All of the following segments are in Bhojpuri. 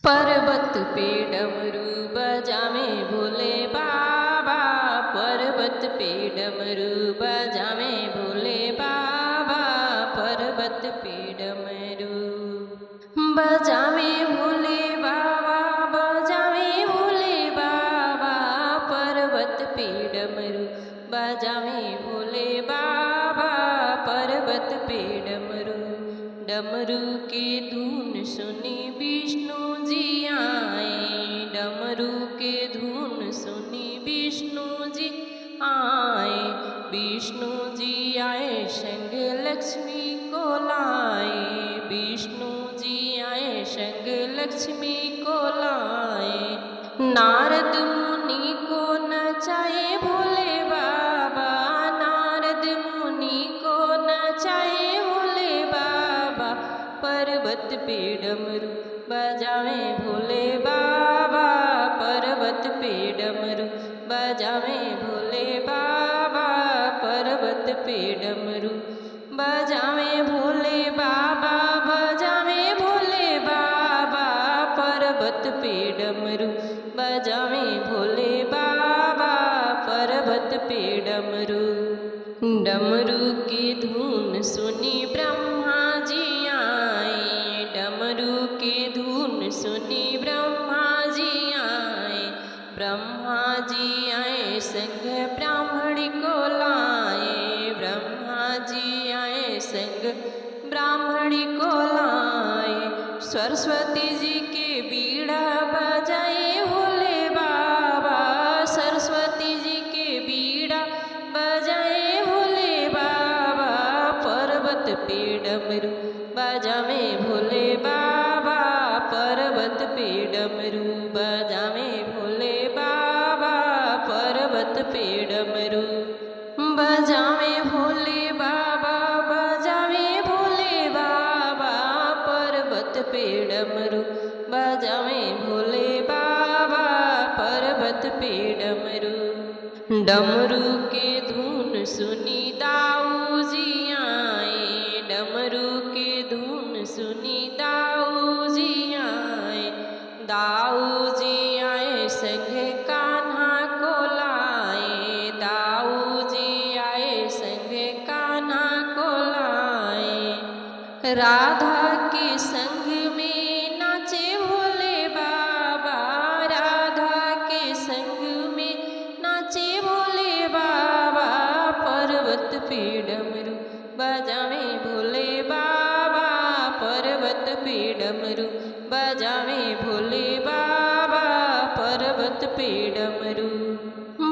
पर्वत पे डमरू बजावे भोले बाबा, पर्वत पे डमरू बजावे भोले बाबा, पर्वत पे डमरू बजावे भोले बाबा, बजावे भोले बाबा, पर्वत पे डमरू बजावे भोले बाबा, पर्वत पे डमरू। डमरू की धुन सुनी विष्णु जी आए, डमरू के धुन सुनी विष्णु जी आए, विष्णु जी आए संग लक्ष्मी को लाए, विष्णु जी आए संग लक्ष्मी को लाए। नारद मुनि को नचाए भोले बाबा, नारद मुनि को नचाए भोले बाबा, पर्वत पे डमरू बजावे भोले बाबा, पर्वत पे डमरू बजावे भोले बाबा, पर्वत पे डमरू बजावे भोले बाबा, बजावे भोले बाबा, पर्वत पे डमरू बजावे भोले बाबा, पर्वत पे डमरू। डमरू की धुन सुनी ब्रह्मा जी आए, डमरू की धुन सुनी ब्रह्मा जी आए, ब्रह्मा जी आए संग ब्राह्मणी को लाए, ब्रह्मा जी आए संग ब्राह्मणी को लाए। सरस्वती जी के बीड़ा बजाए भोले बाबा, सरस्वती जी के बीड़ा बजाए भोले बाबा, पर्वत पे डमरू बजावे भोले बाबा, पर्वत पे डमरू बजावे भोले बाबा, पर्वत पे डमरू बजावे भोले बाबा, बजावे भोले बाबा, पर्वत पे डमरू बजावे भोले बाबा, पर्वत पे डमरू। डमरू के धुन सुनी दाऊ जी आए, डमरू के धुन सुनी दाऊ जी आए, दाऊ जी आए संग कान्हा को लाए, दाऊ जी आए संग कान्हा को लाए। राधा के संग में नाचे भोले बाबा, राधा के संग में नाचे भोले बाबा, पर्वत पे डमरू बजावे भोले बाबा, पर्वत पे डमरू बजावे भोले बाबा, पर्वत पे डमरू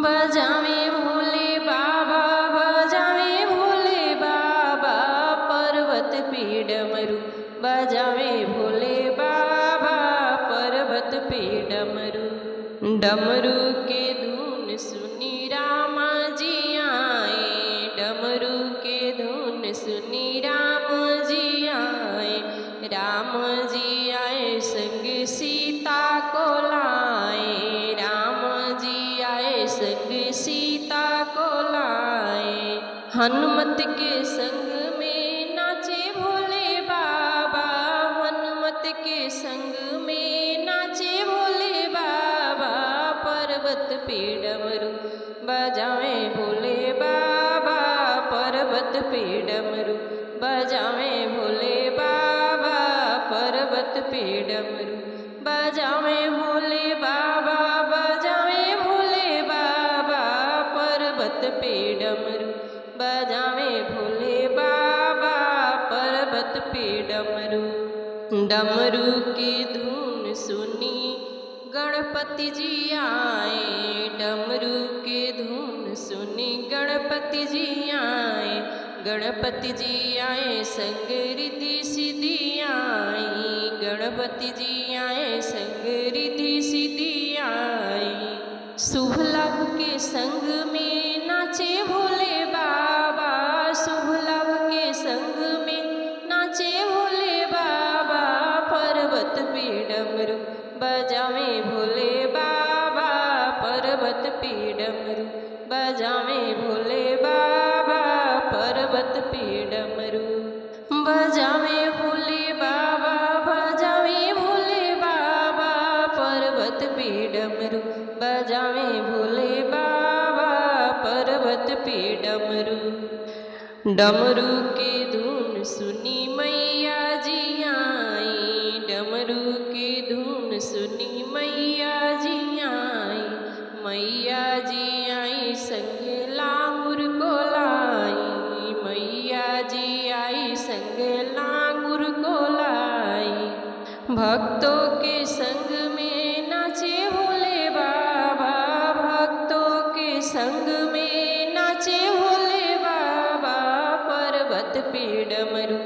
बजावे भोले बाबा, बजावे भोले बाबा, पर्वत पे डमरू बजावे भोले बाबा, पर्वत पे डमरू। डमरू के धुन सुनी रामा जी आए, डमरू के धुन सुनी राम जी आए, राम जी आए संग सीता को लाए, राम जी आए संग सीता को लाए। हनुमत के संग में नाचे भोले बाबा, हनुमत के संग में नाचे भोले बाबा, पर्वत पे डमरू बजावे भोले बाबा, पर्वत पे डमरू बजावे भोले बाबा, पर्वत पे डमरू बजावे भोले बाबा, बजावे भोले बाबा, पर्वत पे डमरू बजावे भोले बाबा, पर्वत पे डमरू। डमरू की धुन सुनी गणपति जी आए, डमरू की धुन सुनी गणपति जी आए, गणपति जी आए संग रिद्धि सिद्धि आई, गणपति जी आए संग रिद्धि सिद्धि आई। शुभ लाभ के संग में नाचे भोले बाबा, शुभ लाभ के संग में नाचे भोले बाबा, पर्वत पे डमरू बजावे भोले बाबा, पर्वत पे डमरू बजावे भोले बाबा, पर्वत पे डमरू बजावे भोले बाबा, बजावे भोले बाबा, बजावे भोले बाबा पर्वत पे डमरू। डमरू की धुन सुनी मैया जी आई, डमरू की धुन सुनी मैया जी आई। मैया जी आई संगे लांगुर को लाई, मैया जी आई संगे लांगुर को लाई। भक्तों के संग में नाचे भोले बाबा, भक्तों के संग में नाचे भोले बाबा पर्वत पे डमरू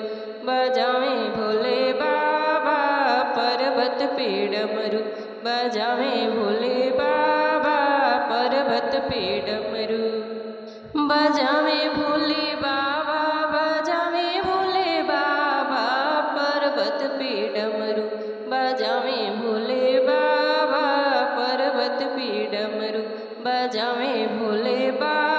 बजावे भोले बाबा पर्वत पे डमरू बजावे भोले बाबा पर्वत पे डमरू। बजावे भोले बाबा बजावे भोले बाबा पर्वत पे डमरू बजावे भोले बाबा पर्वत पे डमरू बजावे भोले बाबा।